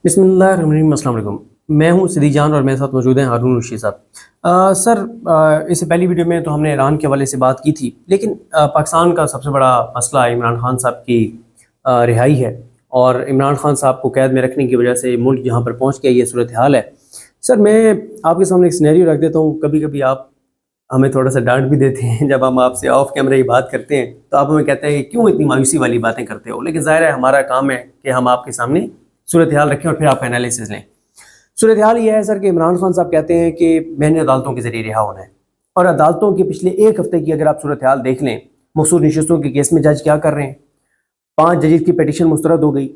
بسم اللہ الرحمن الرحیم۔ السلام علیکم، میں ہوں صدیق جان اور میرے ساتھ موجود ہیں ہارون رشید صاحب۔ سر، اس سے پہلی ویڈیو میں تو ہم نے ایران کے حوالے سے بات کی تھی، لیکن پاکستان کا سب سے بڑا مسئلہ عمران خان صاحب کی رہائی ہے، اور عمران خان صاحب کو قید میں رکھنے کی وجہ سے ملک جہاں پر پہنچ گیا یہ صورتحال ہے۔ سر، میں آپ کے سامنے ایک سینیریو رکھ دیتا ہوں۔ کبھی کبھی آپ ہمیں تھوڑا سا ڈانٹ بھی دیتے ہیں جب ہم آپ سے آف کیمرہ یہ بات کرتے ہیں، تو آپ ہمیں کہتے ہیں کہ کیوں اتنی مایوسی والی باتیں کرتے ہو، لیکن ظاہر ہے ہمارا کام ہے کہ ہم آپ کے سامنے صورتحال رکھیں اور پھر آپ انالیسز لیں۔ صورتحال یہ ہے سر کہ عمران خان صاحب کہتے ہیں کہ میں نے عدالتوں کے ذریعے رہا ہونا ہے، اور عدالتوں کے پچھلے ایک ہفتے کی اگر آپ صورتحال دیکھ لیں، مخصوص نشستوں کے کیس میں جج کیا کر رہے ہیں؟ 5 ججز کی پیٹیشن مسترد ہو گئی۔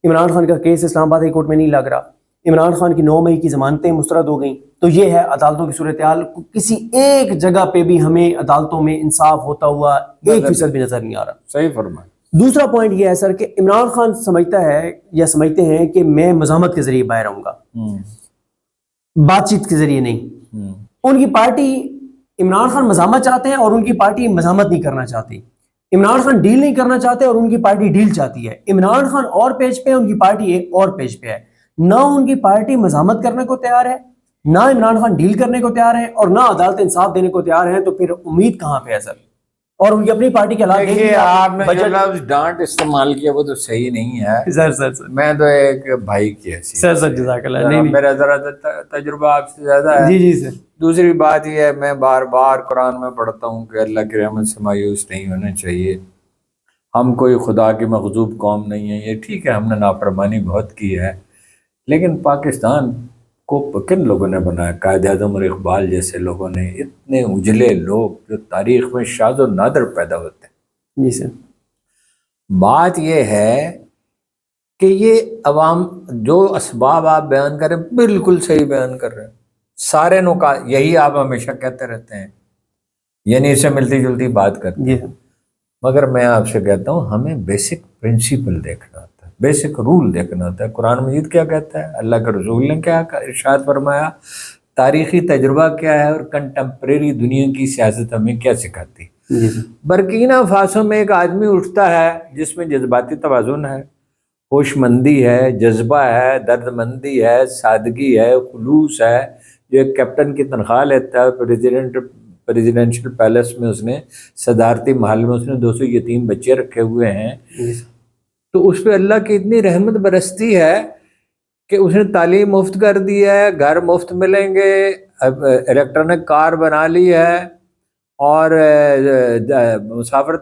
عمران خان کا کیس اسلام آباد ہائی کورٹ میں نہیں لگ رہا۔ عمران خان کی 9 مئی کی ضمانتیں مسترد ہو گئیں۔ تو یہ ہے عدالتوں کی صورتحال۔ کسی ایک جگہ پہ بھی ہمیں عدالتوں میں انصاف ہوتا ہوا 1% بھی نظر نہیں آ رہا۔ صحیح فرمایا۔ دوسرا پوائنٹ یہ ہے سر کہ عمران خان سمجھتا ہے یا سمجھتے ہیں کہ میں مزاحمت کے ذریعے باہر آؤں گا، بات چیت کے ذریعے نہیں۔ ان کی پارٹی، عمران خان مزاحمت چاہتے ہیں اور ان کی پارٹی مزاحمت نہیں کرنا چاہتی۔ عمران خان ڈیل نہیں کرنا چاہتے اور ان کی پارٹی ڈیل چاہتی ہے۔ عمران خان اور پیج پہ ہے، ان کی پارٹی ایک اور پیج پہ ہے۔ نہ ان کی پارٹی مزاحمت کرنے کو تیار ہے، نہ عمران خان ڈیل کرنے کو تیار ہے، اور نہ عدالت انصاف دینے کو تیار ہے۔ تو پھر امید کہاں پہ ہے سر؟ اور ان کی اپنی پارٹی کے حالات دیکھیے، آپ نے جو لفظ ڈانٹ استعمال کیا وہ تو صحیح نہیں ہے سر میں تو ایک بھائی کی حیثیت سر جزاک اللہ۔ نہیں میرا ذرا تجربہ آپ سے زیادہ ہے۔ جی سر۔ دوسری بات یہ ہے، میں بار بار قرآن میں پڑھتا ہوں کہ اللہ کی رحمت سے مایوس نہیں ہونا چاہیے۔ ہم کوئی خدا کی مغضوب قوم نہیں ہے۔ یہ ٹھیک ہے، ہم نے نافرمانی بہت کی ہے، لیکن پاکستان کو کن لوگوں نے بنایا؟ قائد اعظم اور اقبال جیسے لوگوں نے، اتنے اجلے لوگ جو تاریخ میں شاذ و نادر پیدا ہوتے ہیں۔ جی سر۔ بات یہ ہے کہ یہ عوام جو اسباب آپ بیان کریں بالکل صحیح بیان کر رہے ہیں، سارے نکات یہی آپ ہمیشہ کہتے رہتے ہیں، یعنی اس سے ملتی جلتی بات کرتے ہیں۔ مگر میں آپ سے کہتا ہوں، ہمیں بیسک پرنسپل دیکھنا ہوتا ہے، بیسک رول دیکھنا ہوتا ہے۔ قرآن مجید کیا کہتا ہے، اللہ کے رسول نے کیا ارشاد فرمایا، تاریخی تجربہ کیا ہے، اور کنٹمپریری دنیا کی سیاست ہمیں کیا سکھاتی ہے۔ برکینا فاسو میں ایک آدمی اٹھتا ہے جس میں جذباتی توازن ہے، ہوش مندی ہے، جذبہ ہے، درد مندی ہے، سادگی ہے، خلوص ہے، جو ایک کیپٹن کی تنخواہ لیتا ہے، پریزیڈنشل پیلس میں اس نے صدارتی محل میں اس نے 200 یتیم بچے رکھے ہوئے ہیں۔ تو اس پہ اللہ کی اتنی رحمت برستی ہے کہ اس نے تعلیم مفت کر دی ہے، گھر مفت ملیں گے، الیکٹرانک کار بنا لی ہے، اور مسافر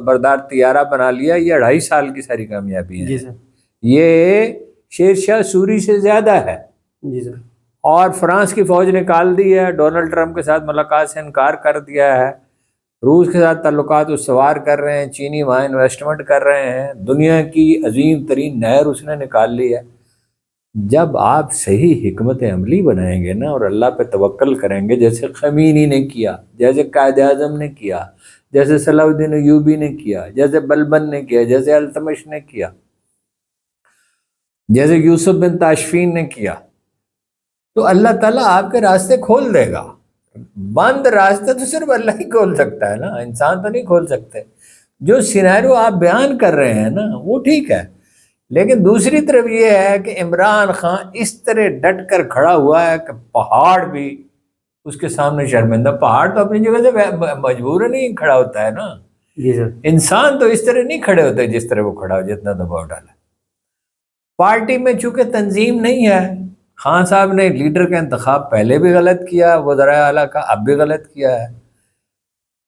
بردار طیارہ بنا لیا۔ یہ 2.5 سال کی ساری کامیابی ہے۔ یہ شیر شاہ سوری سے زیادہ ہے۔ اور فرانس کی فوج نکال دی ہے، ڈونلڈ ٹرمپ کے ساتھ ملاقات سے انکار کر دیا ہے، روس کے ساتھ تعلقات استوار کر رہے ہیں، چینی وہاں انویسٹمنٹ کر رہے ہیں، دنیا کی عظیم ترین نہر اس نے نکال لی ہے۔ جب آپ صحیح حکمت عملی بنائیں گے نا، اور اللہ پہ توکل کریں گے، جیسے خمینی نے کیا، جیسے قائد اعظم نے کیا، جیسے صلاح الدین ایوبی نے کیا، جیسے بلبن نے کیا، جیسے التمش نے کیا، جیسے یوسف بن تاشفین نے کیا، تو اللہ تعالیٰ آپ کے راستے کھول دے گا۔ بند راستے تو صرف اللہ ہی کھول سکتا ہے نا، انسان تو نہیں کھول سکتے۔ جو سینیریو آپ بیان کر رہے ہیں نا وہ ٹھیک ہے، لیکن دوسری طرف یہ ہے کہ عمران خان اس طرح ڈٹ کر کھڑا ہوا ہے کہ پہاڑ بھی اس کے سامنے شرمندہ۔ پہاڑ تو اپنی جگہ سے مجبور نہیں کھڑا ہوتا ہے نا، انسان تو اس طرح نہیں کھڑے ہوتے جس طرح وہ کھڑا ہو، جتنا دباؤ ڈالا۔ پارٹی میں چونکہ تنظیم نہیں ہے، خان صاحب نے لیڈر کا انتخاب پہلے بھی غلط کیا، وزراء اعلیٰ کا اب بھی غلط کیا ہے،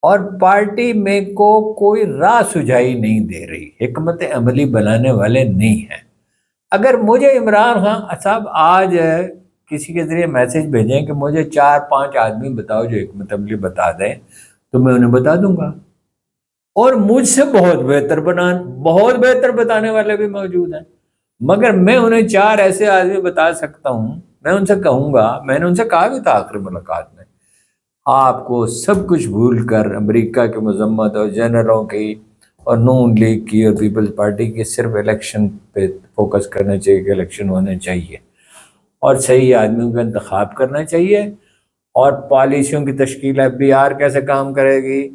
اور پارٹی میں کو کوئی راہ سجائی نہیں دے رہی، حکمت عملی بنانے والے نہیں ہیں۔ اگر مجھے عمران خان صاحب آج کسی کے ذریعے میسج بھیجیں کہ مجھے 4-5 آدمی بتاؤ جو حکمت عملی بتا دیں، تو میں انہیں بتا دوں گا، اور مجھ سے بہت بہتر بتانے والے بھی موجود ہیں، مگر میں انہیں 4 ایسے آدمی بتا سکتا ہوں۔ میں ان سے کہوں گا، میں نے ان سے کہا بھی تھا آخری ملاقات میں، آپ کو سب کچھ بھول کر امریکہ کی مذمت اور جنرلوں کی اور نون لیگ کی اور پیپلز پارٹی کی صرف الیکشن پہ فوکس کرنا چاہیے کہ الیکشن ہونے چاہیے، اور صحیح آدمیوں کا انتخاب کرنا چاہیے، اور پالیسیوں کی تشکیل FBR کیسے کام کرے گی،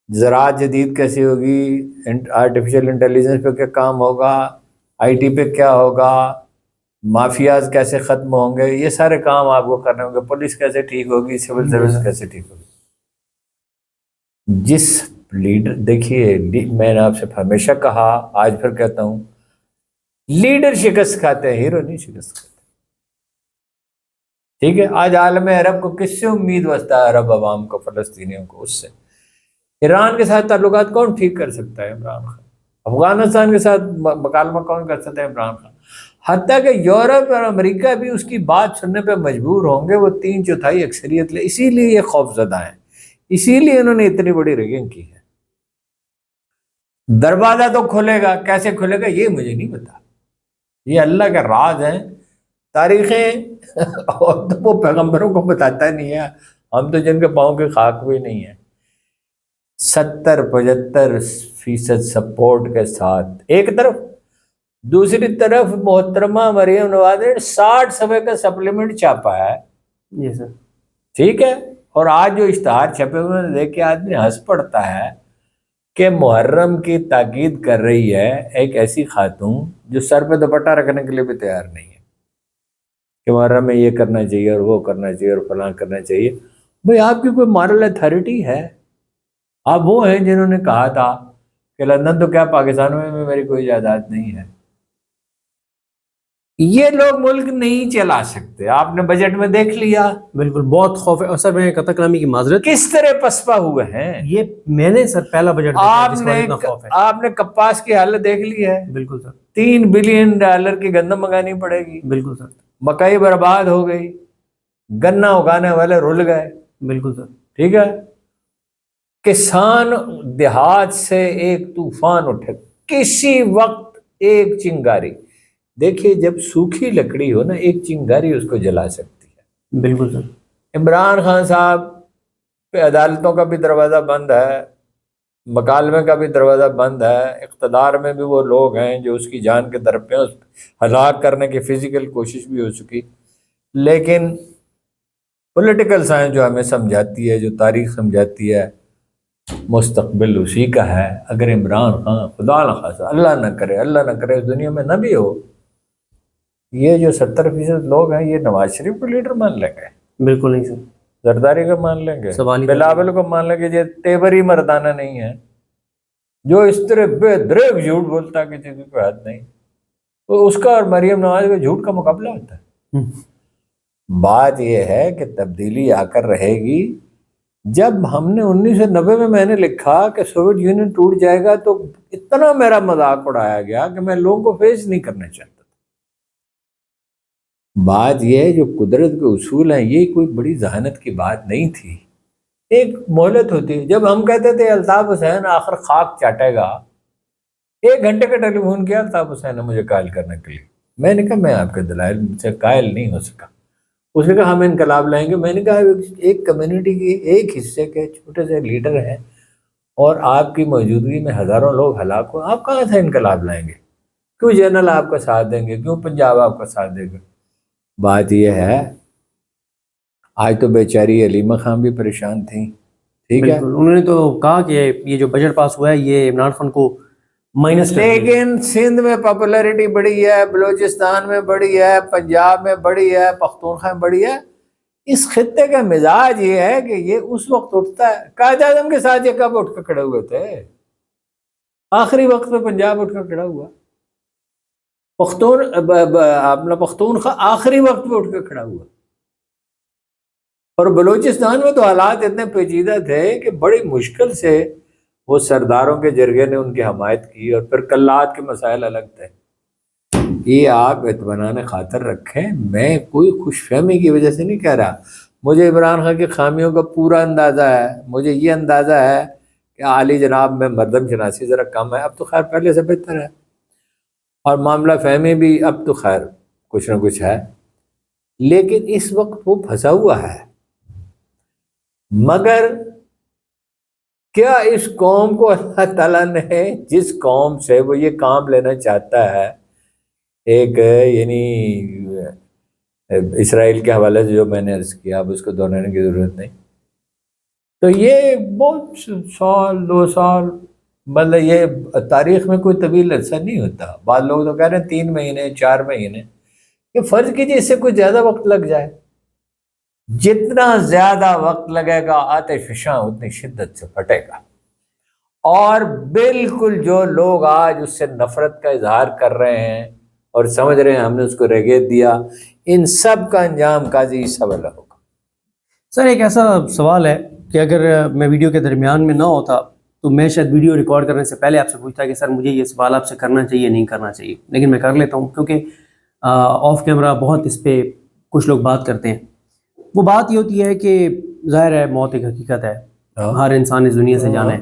زراعت جدید کیسی ہوگی، آرٹیفیشل انٹیلیجنس پہ کیا کام ہوگا، IT پہ کیا ہوگا، مافیاز کیسے ختم ہوں گے، یہ سارے کام آپ کو کرنے ہوں گے، پولیس کیسے ٹھیک ہوگی، سول سروس کیسے ٹھیک ہوگی. جس لیڈر، دیکھیے میں نے آپ سے ہمیشہ کہا، آج پھر کہتا ہوں، لیڈر شکست کھاتے ہیں، ہیرو نہیں شکست کھاتے. ٹھیک ہے، آج عالم عرب کو کس سے امید وستا ہے؟ عرب عوام کو، فلسطینیوں کو. اس سے ایران کے ساتھ تعلقات کون ٹھیک کر سکتا ہے؟ عمران خان. افغانستان کے ساتھ مکالمہ کون کر سکتا ہے؟ عمران خان. حتیٰ کہ یورپ اور امریکہ بھی اس کی بات سننے پہ مجبور ہوں گے، وہ 3/4 اکثریت لے. اسی لیے یہ خوف زدہ ہیں، اسی لیے انہوں نے اتنی بڑی ریگنگ کی ہے. دروازہ تو کھلے گا، کیسے کھلے گا یہ مجھے نہیں پتا، یہ اللہ کا راز ہیں. تاریخیں اور تو وہ پیغمبروں کو بتاتا نہیں ہے، ہم تو جن کے پاؤں کی خاک بھی نہیں ہے. 70-75% سپورٹ کے ساتھ ایک طرف، دوسری طرف محترمہ مریم نواز نے 60 صفحے کا سپلیمنٹ چھاپا ہے. جی سر. ٹھیک ہے، اور آج جو اشتہار چھپے ہوئے ہیں دیکھ کے آدمی ہنس پڑتا ہے کہ محرم کی تاکید کر رہی ہے ایک ایسی خاتون جو سر پہ دوپٹہ رکھنے کے لیے بھی تیار نہیں ہے، کہ محرم میں یہ کرنا چاہیے اور وہ کرنا چاہیے اور فلاں کرنا چاہیے. بھئی آپ کی کوئی مارل اتھارٹی ہے؟ آپ وہ ہیں جنہوں نے کہا تھا کہ لندن تو کیا پاکستان میں میری کوئی جائیداد نہیں ہے. یہ لوگ ملک نہیں چلا سکتے، آپ نے بجٹ میں دیکھ لیا بالکل بہت خوف ہے. اور سر میں قطع کلامی کی معذرت، کس طرح پسپا ہوئے ہیں. یہ میں نے سر پہلا بجٹ دیکھا ہے جس کا اتنا خوف ہے. آپ نے کپاس کی حالت دیکھ لی ہے. بالکل سر. $3 بلین کی گندم منگانی پڑے گی. بالکل سر. مکئی برباد ہو گئی، گنا اگانے والے رل گئے. بالکل سر. ٹھیک ہے، کسان دیہات سے ایک طوفان اٹھے، کسی وقت ایک چنگاری. دیکھیے جب سوکھی لکڑی ہو نا، ایک چنگاری اس کو جلا سکتی ہے. بالکل سر. عمران خان صاحب پہ عدالتوں کا بھی دروازہ بند ہے، مکالمے کا بھی دروازہ بند ہے. اقتدار میں بھی وہ لوگ ہیں جو اس کی جان کے در پہ ہیں، ہلاک کرنے کی فزیکل کوشش بھی ہو چکی. لیکن پولیٹیکل سائنس جو ہمیں سمجھاتی ہے، جو تاریخ سمجھاتی ہے، مستقبل اسی کا ہے. اگر عمران خان خدا نخواستہ اللہ نہ کرے، اللہ نہ کرے اس دنیا میں نہ بھی ہو، یہ جو 70% لوگ ہیں یہ نواز شریف کو لیڈر مان لیں گے؟ بالکل نہیں سر. زرداری کو مان لیں گے، بلاول کو مان لیں گے. یہ تیوری مردانہ نہیں ہے جو اس طرح بے دریغ جھوٹ بولتا ہے کہ کسی کو حد نہیں. تو اس کا اور مریم نواز کا جھوٹ کا مقابلہ ہوتا ہے. بات یہ ہے کہ تبدیلی آ کر رہے گی. جب ہم نے 1990 میں نے لکھا کہ سوویت یونین ٹوٹ جائے گا تو اتنا میرا مذاق اڑایا گیا کہ میں لوگوں کو فیس نہیں کرنا چاہتا. بات یہ ہے جو قدرت کے اصول ہیں، یہ کوئی بڑی ذہانت کی بات نہیں تھی. ایک مہلت ہوتی ہے. جب ہم کہتے تھے الطاف حسین آخر خاک چاٹے گا، 1 گھنٹے کا ٹیلی فون کیا الطاف حسین نے مجھے قائل کرنے کے لیے. میں نے کہا میں آپ کے دلائل سے قائل نہیں ہو سکا. اس نے کہا ہم انقلاب لائیں گے. میں نے کہا ایک کمیونٹی کے ایک حصے کے چھوٹے سے لیڈر ہیں اور آپ کی موجودگی میں ہزاروں لوگ ہلاک ہو، آپ کہاں سے انقلاب لائیں گے؟ کیوں جنرل آپ کا ساتھ دیں گے؟ کیوں پنجاب آپ کا ساتھ دے گا؟ بات یہ ہے، آج تو بیچاری علیمہ خان بھی پریشان تھیں. ٹھیک ہے، انہوں نے تو کہا کہ یہ جو بجٹ پاس ہوا ہے یہ عمران خان کو مائنس، لیکن سندھ میں پاپولیرٹی بڑی ہے، بلوچستان میں بڑی ہے، پنجاب میں بڑی ہے، پختونخوا میں بڑی ہے. اس خطے کا مزاج یہ ہے کہ یہ اس وقت اٹھتا ہے. قائد اعظم کے ساتھ یہ کب اٹھ کر کھڑے ہوئے تھے؟ آخری وقت میں پنجاب اٹھ کر کھڑا ہوا. اپنا پختونخوا آخری وقت میں اٹھ کر کھڑا ہوا. اور بلوچستان میں تو حالات اتنے پیچیدہ تھے کہ بڑی مشکل سے وہ سرداروں کے جرگے نے ان کی حمایت کی. اور پھر کلات کے مسائل الگ تھے. یہ آپ اطمینان خاطر رکھیں، میں کوئی خوش فہمی کی وجہ سے نہیں کہہ رہا. مجھے عمران خان کی خامیوں کا پورا اندازہ ہے. مجھے یہ اندازہ ہے کہ عالی جناب میں مردم شناسی ذرا کم ہے، اب تو خیر پہلے سے بہتر ہے، اور معاملہ فہمی بھی اب تو خیر کچھ نہ کچھ ہے. لیکن اس وقت وہ پھنسا ہوا ہے. مگر کیا اس قوم کو اللہ تعالیٰ نے جس قوم سے وہ یہ کام لینا چاہتا ہے، ایک یعنی اسرائیل کے حوالے سے جو میں نے عرض کیا، اب اس کو دہرانے کی ضرورت نہیں، تو یہ بہت 1-2 سال، مطلب یہ تاریخ میں کوئی طویل عرصہ نہیں ہوتا. بعض لوگ تو کہہ رہے ہیں 3 مہینے 4 مہینے. کہ فرض کیجیے اس سے کوئی زیادہ وقت لگ جائے، جتنا زیادہ وقت لگے گا آتش فشاں اتنی شدت سے پھٹے گا، اور بالکل جو لوگ آج اس سے نفرت کا اظہار کر رہے ہیں اور سمجھ رہے ہیں ہم نے اس کو ریگیٹ دیا، ان سب کا انجام قاضی عیسیٰ والا ہوگا۔ سر ایک ایسا سوال ہے کہ اگر میں ویڈیو کے درمیان میں نہ ہوتا تو میں شاید ویڈیو ریکارڈ کرنے سے پہلے آپ سے پوچھتا کہ سر مجھے یہ سوال آپ سے کرنا چاہیے نہیں کرنا چاہیے، لیکن میں کر لیتا ہوں کیونکہ آف کیمرہ بہت اس پہ کچھ لوگ بات کرتے ہیں۔ وہ بات یہ ہوتی ہے کہ ظاہر ہے موت ایک حقیقت ہے، ہر انسان اس دنیا سے جانا ہے،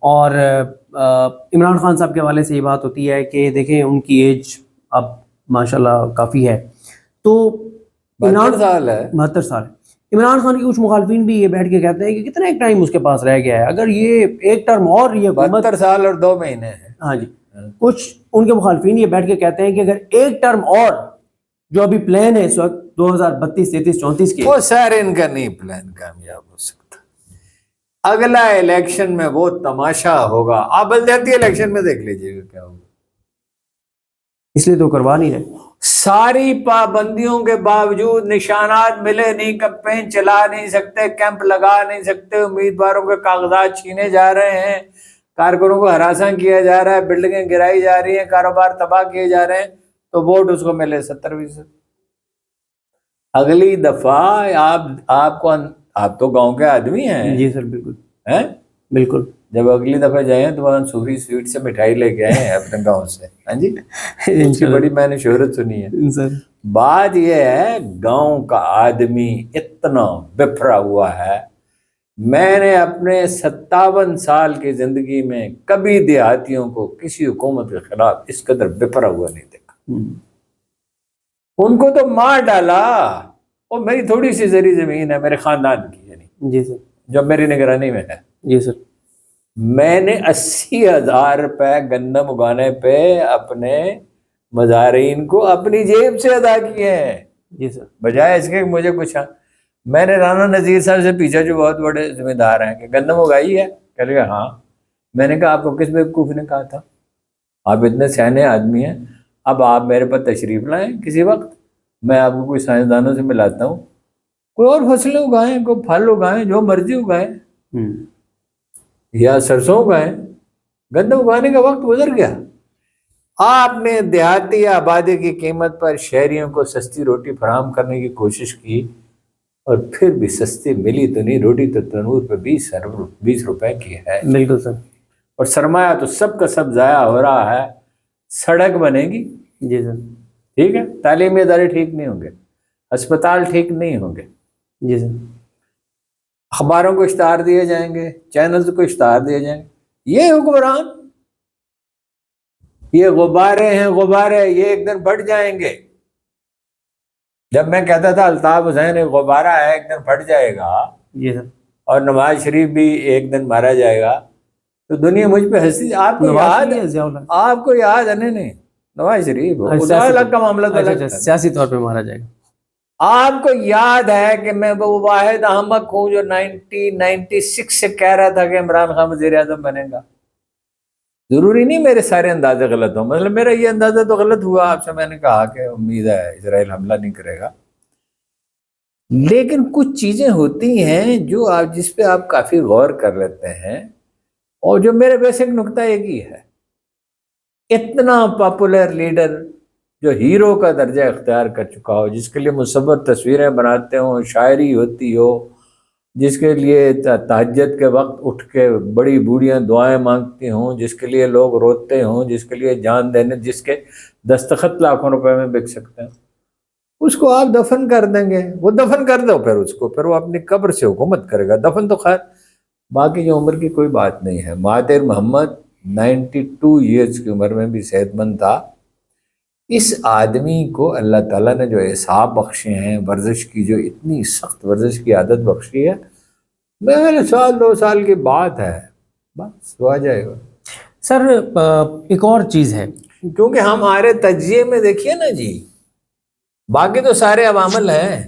اور عمران خان صاحب کے حوالے سے یہ بات ہوتی ہے کہ دیکھیں ان کی ایج اب ماشاءاللہ کافی ہے، تو 72 سال ہے، 72 سال ہے۔ عمران خان کے کچھ مخالفین بھی یہ بیٹھ کے کہتے ہیں کہ کتنا ایک ٹائم اس کے پاس رہ گیا ہے، اگر یہ ایک ٹرم اور یہ حکومت 72 سال اور 2 مہینے ہیں۔ ہاں جی، کچھ ان کے مخالفین یہ بیٹھ کے کہتے ہیں کہ اگر ایک ٹرم اور جو ابھی پلان ہے اس وقت 2032 33 34 کے، وہ سارے ان کا نہیں پلان کامیاب ہو سکتا۔ اگلا الیکشن میں وہ تماشا ہوگا، آپ بلدیاتی الیکشن میں دیکھ لیجئے گا کیا ہوگا۔ اس لیے تو کروا نہیں رہے۔ ساری پابندیوں کے باوجود نشانات ملے نہیں، کیمپین چلا نہیں سکتے، کیمپ لگا نہیں سکتے، امیدواروں کے کاغذات چھینے جا رہے ہیں، کارکنوں کو ہراساں کیا جا رہا ہے، بلڈنگیں گرائی جا رہی ہیں، کاروبار تباہ کیے جا رہے ہیں، تو ووٹ اس کو ملے 70%۔ اگلی دفعہ آپ تو گاؤں کے آدمی ہیں، جی سر بالکل ہیں؟ بالکل۔ جب اگلی دفعہ جائیں تو وہاں صوفی سویٹ سے مٹھائی لے کے آئے ہیں اپنے گاؤں سے، ہاں جی، اس کی بڑی میں نے شہرت سنی ہے۔ سر بات یہ ہے گاؤں کا آدمی اتنا بفرا ہوا ہے، میں نے اپنے 57 سال کی زندگی میں کبھی دیہاتیوں کو کسی حکومت کے خلاف اس قدر بفرا ہوا نہیں دیکھا۔ ان کو تو مار ڈالا، وہ میری تھوڑی سی زرعی زمین ہے میرے خاندان کی، یعنی جی سر جو میری نگرانی میں ہے، جی سر میں نے 80,000 روپے گندم اگانے پہ اپنے مزارعین کو اپنی جیب سے ادا کیے ہیں، جی سر بجائے اس کے کہ مجھے کچھ۔ میں نے رانا نذیر صاحب سے پوچھا جو بہت بڑے ذمہ دار ہیں کہ گندم اگائی ہے، کہہ لگا ہاں۔ میں نے کہا آپ کو کس بیوقوف نے کہا تھا؟ آپ اتنے سیانے آدمی ہیں، اب آپ میرے پاس تشریف لائیں کسی وقت، میں آپ کو کوئی سائنسدانوں سے ملاتا ہوں، کوئی اور فصلیں اگائیں، کوئی پھل اگائیں، جو مرضی اگائیں، یا سرسوں اگائیں، گندم اگانے کا وقت گزر گیا۔ آپ نے دیہاتی آبادی کی قیمت پر شہریوں کو سستی روٹی فراہم کرنے کی کوشش کی، اور پھر بھی سستی ملی تو نہیں، روٹی تو تنور پہ 20 روپے کی ہے، بالکل سر۔ اور سرمایہ تو سب کا سب ضائع ہو رہا ہے۔ سڑک بنے گی، جی سر ٹھیک ہے، تعلیمی ادارے ٹھیک نہیں ہوں گے، اسپتال ٹھیک نہیں ہوں گے، جی سر اخباروں کو اشتہار دیے جائیں گے، چینلز کو اشتہار دیے جائیں گے۔ یہ حکمران، یہ غبارے ہیں، غبارے، یہ ایک دن پھٹ جائیں گے۔ جب میں کہتا تھا الطاف حسین ایک غبارہ ہے، ایک دن پھٹ جائے گا، جی سر اور نواز شریف بھی ایک دن مارا جائے گا، تو دنیا مجھ پہ ہنسی۔ آپ کو یاد ہے، آپ کو یاد ہے؟ نہیں نواز شریف الگ کا معاملہ تو الگ تھا، سیاسی طور پہ مارا جائے گا۔ آپ کو یاد ہے کہ میں وہ واحد احمق ہوں جو 1996 سے کہہ رہا تھا کہ عمران خان وزیر اعظم بنے گا؟ ضروری نہیں میرے سارے اندازے غلط ہوں، مطلب میرا یہ اندازہ تو غلط ہوا، آپ سے میں نے کہا کہ امید ہے اسرائیل حملہ نہیں کرے گا، لیکن کچھ چیزیں ہوتی ہیں جو آپ جس پہ آپ کافی غور کر لیتے ہیں، اور جو میرے بیسک نقطہ ایک ہی ہے، اتنا پاپولر لیڈر جو ہیرو کا درجہ اختیار کر چکا ہو، جس کے لیے مصور تصویریں بناتے ہوں، شاعری ہوتی ہو، جس کے لیے تہجد کے وقت اٹھ کے بڑی بوڑھیاں دعائیں مانگتی ہوں، جس کے لیے لوگ روتے ہوں، جس کے لیے جان دینے، جس کے دستخط لاکھوں روپے میں بک سکتے ہیں، اس کو آپ دفن کر دیں گے۔ وہ دفن کر دو، پھر اس کو، پھر وہ اپنی قبر سے حکومت کرے گا۔ دفن تو خیر باقی جو عمر کی کوئی بات نہیں ہے۔ مہاتیر محمد 92 ایئرز کی عمر میں بھی صحت مند تھا۔ اس آدمی کو اللہ تعالیٰ نے جو اعصاب بخشے ہیں، ورزش کی جو اتنی سخت ورزش کی عادت بخشی ہے، میں سال 2 سال کی بات ہے، بس ہو جائے گا۔ سر ایک اور چیز ہے، کیونکہ ہمارے تجزیے میں دیکھیے نا جی، باقی تو سارے عوامل ہیں،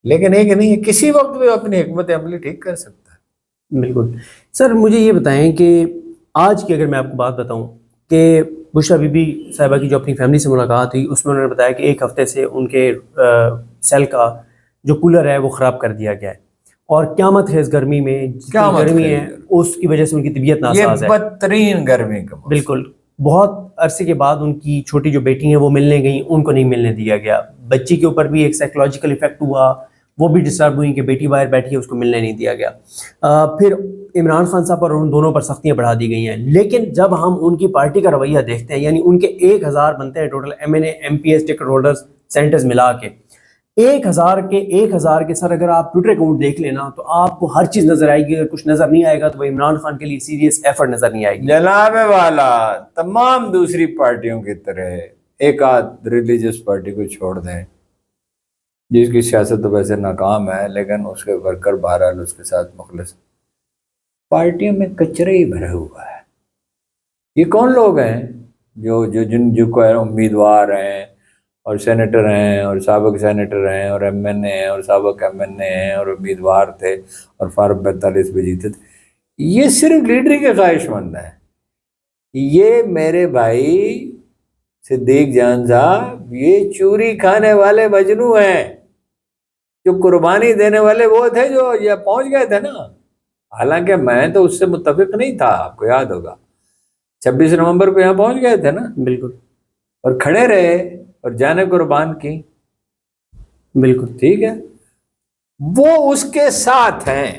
لیکن ایک نہیں ہے، کسی وقت بھی اپنی حکمت عملی ٹھیک کر سکتا ہے۔ بالکل۔ سر مجھے یہ بتائیں کہ آج کی اگر میں آپ کو بات بتاؤں کہ بشرا بی بی صاحبہ کی جو اپنی فیملی سے ملاقات ہوئی اس میں انہوں نے بتایا کہ ایک ہفتے سے ان کے سیل کا جو کولر ہے وہ خراب کر دیا گیا ہے، اور قیامت خیز گرمی میں جتنی گرمی ہے اس کی وجہ سے ان کی طبیعت ناساز ہے، یہ بدترین گرمی کا موسم۔ بالکل۔ بہت عرصے کے بعد ان کی چھوٹی جو بیٹی ہیں وہ ملنے گئیں، ان کو نہیں ملنے دیا گیا، بچی کے اوپر بھی ایک سائیکولوجیکل ایفیکٹ ہوا، وہ بھی ڈسٹرب ہوئی کہ بیٹی باہر بیٹھی ہے اس کو ملنے نہیں دیا گیا۔ پھر عمران خان صاحب پر ان دونوں پر سختیاں بڑھا دی گئی ہیں، لیکن جب ہم ان کی پارٹی کا رویہ دیکھتے ہیں، یعنی ان کے 1000 بنتے ہیں total M N A M P S ticket holders centres ملا کے، 1000 کے سر اگر آپ ٹویٹر اکاؤنٹ دیکھ لینا تو آپ کو ہر چیز نظر آئے گی، اگر کچھ نظر نہیں آئے گا تو وہ عمران خان کے لیے سیریس ایفرٹ نظر نہیں آئے گی۔ جناب والا تمام دوسری پارٹیوں کی طرح ایک آدھ ریلیجس پارٹی کو چھوڑ دیں جس کی سیاست تو ویسے ناکام ہے لیکن اس کے ورکر بہرحال اس کے ساتھ مخلص، پارٹیوں میں کچرے ہی بھرا ہوا ہے۔ یہ کون لوگ ہیں جو کو امیدوار ہیں اور سینیٹر ہیں اور سابق سینیٹر ہیں اور ایم این اے ہیں اور سابق ایم این اے ہیں اور امیدوار تھے اور فارم 45 پہ جیتے تھے، یہ صرف لیڈری کے خواہش مند ہیں۔ یہ میرے بھائی صدیق جان صاحب یہ چوری کھانے والے مجنو ہیں، جو قربانی دینے والے وہ تھے جو یہ پہنچ گئے تھے نا۔ حالانکہ میں تو اس سے متفق نہیں تھا، آپ کو یاد ہوگا 26 نومبر کو یہاں پہنچ گئے تھے نا، بالکل، اور کھڑے رہے اور جانیں قربان کی، بالکل ٹھیک ہے، وہ اس کے ساتھ ہیں۔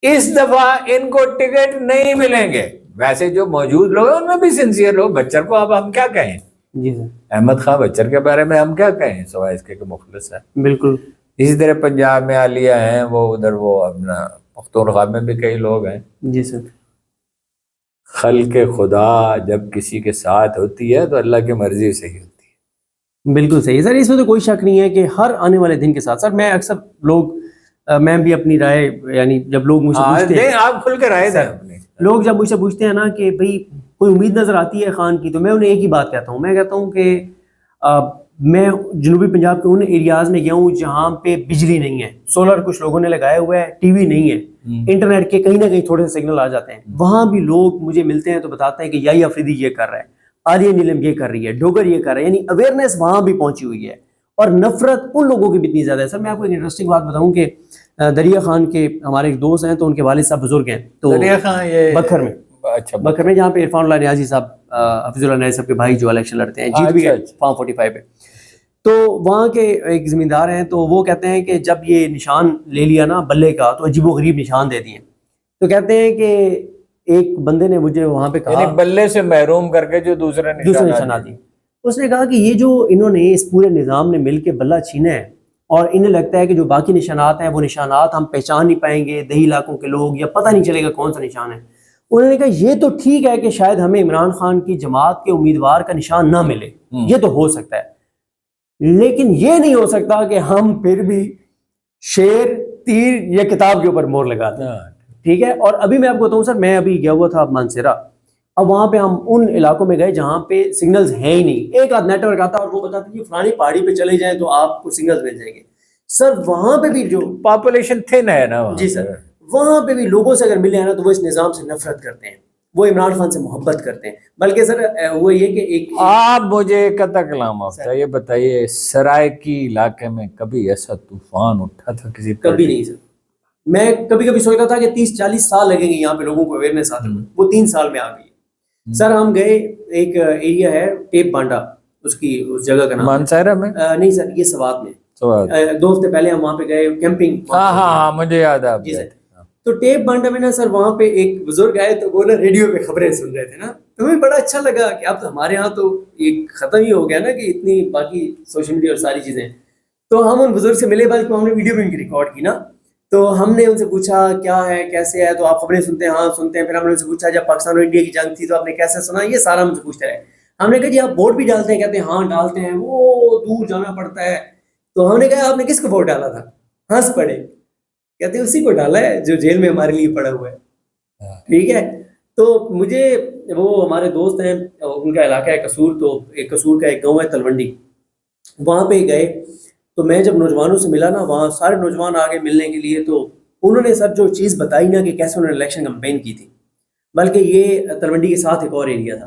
اس دفعہ ان کو ٹکٹ نہیں ملیں گے۔ ویسے جو موجود لوگ ہیں ان میں بھی سنسیئر لوگ، بچر کو اب ہم کیا کہیں، جی سر، احمد خان بچر کے بارے میں ہم کیا کہیں سوائے اس کے کہ مخلص ہے۔ بالکل، اسی طرح پنجاب میں عالیہ ہیں، وہ ادھر وہ اپنا پختونخوا میں بھی کئی لوگ ہیں۔ جی سر، خلق خدا جب کسی کے ساتھ ہوتی ہے تو اللہ کی مرضی سے ہی ہوتی ہے۔ بالکل صحیح سر، اس میں تو کوئی شک نہیں ہے کہ ہر آنے والے دن کے ساتھ سر میں اکثر لوگ میں بھی اپنی رائے، یعنی جب لوگ مجھ سے پوچھتے ہیں، آپ کھل کے رائے دیں اپنی، لوگ جب مجھ سے پوچھتے ہیں نا کہ بھئی کوئی امید نظر آتی ہے خان کی، تو میں انہیں ایک ہی بات کہتا ہوں، میں کہتا ہوں کہ میں جنوبی پنجاب کے ان ایریاز میں گیا ہوں جہاں پہ بجلی نہیں ہے، سولر کچھ لوگوں نے لگائے ہوئے ہے، ٹی وی نہیں ہے، انٹرنیٹ کے کہیں نہ کہیں تھوڑے سے سگنل آ جاتے ہیں، وہاں بھی لوگ مجھے ملتے ہیں تو بتاتے ہیں کہ یائی افریدی یہ کر رہا ہے، عالیہ نیلم یہ کر رہی ہے، ڈوگر یہ کر رہا ہے، یعنی اویئرنیس وہاں بھی پہنچی ہوئی ہے، اور نفرت ان لوگوں کی بھی اتنی زیادہ ہے۔ سر میں آپ کو ایک انٹرسٹنگ بات بتاؤں کہ دریا خان کے ہمارے ایک دوست ہیں، تو ان کے والد صاحب بزرگ ہیں، تو دریا خان یہ بکھر میں، اچھا بکر میں جہاں پہ عرفان اللہ نیازی صاحب، حفیظ اللہ نیازی صاحب کے بھائی جو الیکشن لڑتے ہیں، جیت بھی گئے فارم 45 پہ، تو وہاں کے ایک زمیندار ہیں، تو وہ کہتے ہیں کہ جب یہ نشان لے لیا نا بلے کا تو عجیب و غریب نشان دے دیے، تو کہتے ہیں کہ ایک بندے نے مجھے وہاں پہ کہا، یعنی بلے سے محروم کر کے جو دوسرے نشانات دی، اس نے کہا کہ یہ جو انہوں نے اس پورے نظام نے مل کے بلہ چھینا ہے، اور انہیں لگتا ہے کہ جو باقی نشانات ہیں وہ نشانات ہم پہچان نہیں پائیں گے دیہی علاقوں کے لوگ، یا پتہ نہیں چلے گا کون سا نشان ہے۔ انہوں نے کہا یہ تو ٹھیک ہے کہ شاید ہمیں عمران خان کی جماعت کے امیدوار کا نشان نہ ملے، یہ تو ہو سکتا ہے، لیکن یہ نہیں ہو سکتا کہ ہم پھر بھی شیر تیر یا کتاب کے اوپر مور لگا دیں، ٹھیک ہے۔ اور ابھی میں آپ کو بتاؤں سر، میں ابھی گیا ہوا تھا مانسیرا، اب وہاں پہ ہم ان علاقوں میں گئے جہاں پہ سگنلز ہیں ہی نہیں، ایک آدھ نیٹ ورک آتا اور وہ بتاتا ہے کہ فلانی پہاڑی پہ چلے جائیں تو آپ کو سگنلز مل جائیں گے۔ سر وہاں پہ بھی جو پاپولیشن تھن ہے نا، جی سر، وہاں پہ بھی لوگوں سے اگر ملے ہیں نا تو وہ اس نظام سے نفرت کرتے ہیں، وہ عمران خان سے محبت کرتے ہیں، بلکہ سر وہ یہ کہ ایک آپ مجھے قطع کلام آفتا یہ بتائیے، سرائیکی علاقے میں کبھی ایسا طوفان اٹھا تھا کسی پر؟ کبھی نہیں سر، میں کبھی کبھی سوچتا تھا کہ 30-40 سال لگیں گے یہاں پہ لوگوں کو اویئرنیس آتے ہوئے، وہ 3 سال میں آ گئی ہے۔ سر ہم گئے، ایک ایریا ہے ٹیپ بانڈا، اس جگہ کا نام مانسیرا میں نہیں سر، یہ سوات میں، 2 ہفتے پہلے ہم وہاں پہ گئے کیمپنگ، ہاں مجھے یاد ہے۔ جی سر، تو ٹیپ بانڈا میں نا سر وہاں پہ ایک بزرگ آئے، تو وہ نا ریڈیو پہ خبریں سن رہے تھے نا، تو ہمیں بڑا اچھا لگا کہ اب تو ہمارے ہاں تو یہ ختم ہی ہو گیا نا کہ اتنی باقی سوشل میڈیا اور ساری چیزیں، تو ہم ان بزرگ سے ملے، بلکہ ہم نے ویڈیو بھی ان کی ریکارڈ کی نا، تو ہم نے ان سے پوچھا کیا ہے کیسے ہے، تو آپ خبریں سنتے ہیں؟ ہاں سنتے ہیں۔ پھر ہم نے ان سے پوچھا جب پاکستان اور انڈیا کی جنگ تھی تو آپ نے کیسے سنا؟ یہ سارا ہم سے پوچھتے رہے۔ ہم نے کہا جی آپ ووٹ بھی ڈالتے ہیں؟ کہتے ہیں ہاں ڈالتے ہیں، وہ دور جانا پڑتا ہے۔ تو ہم نے کہا آپ نے کس کو ووٹ ڈالا تھا؟ ہنس پڑے، کہتے ہیں اسی کو ڈالا ہے جو جیل میں ہمارے لیے پڑا ہوا ہے، ٹھیک ہے۔ تو مجھے وہ ہمارے دوست ہیں، ان کا علاقہ ہے قصور، تو ایک قصور کا ایک گاؤں ہے تلونڈی، وہاں پہ گئے، تو میں جب نوجوانوں سے ملا نا، وہاں سارے نوجوان آگے ملنے کے لیے، تو انہوں نے سر جو چیز بتائی نا کہ کیسے انہوں نے الیکشن کمپین کی تھی، بلکہ یہ تلونڈی کے ساتھ ایک اور ایریا تھا،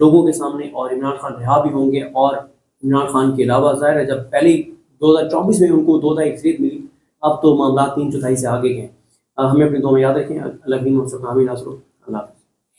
لوگوں کے سامنے اور عمران خان رہا بھی ہوں گے. اور عمران خان کے علاوہ ظاہر ہے جب پہلے 2024 میں ان کو 2/3 ملی, اب تو معاملات 3/4 سے آگے گئے. ہمیں اپنی دعا میں یاد رکھیں. اللہ کی نصرت. آمین. اللہ.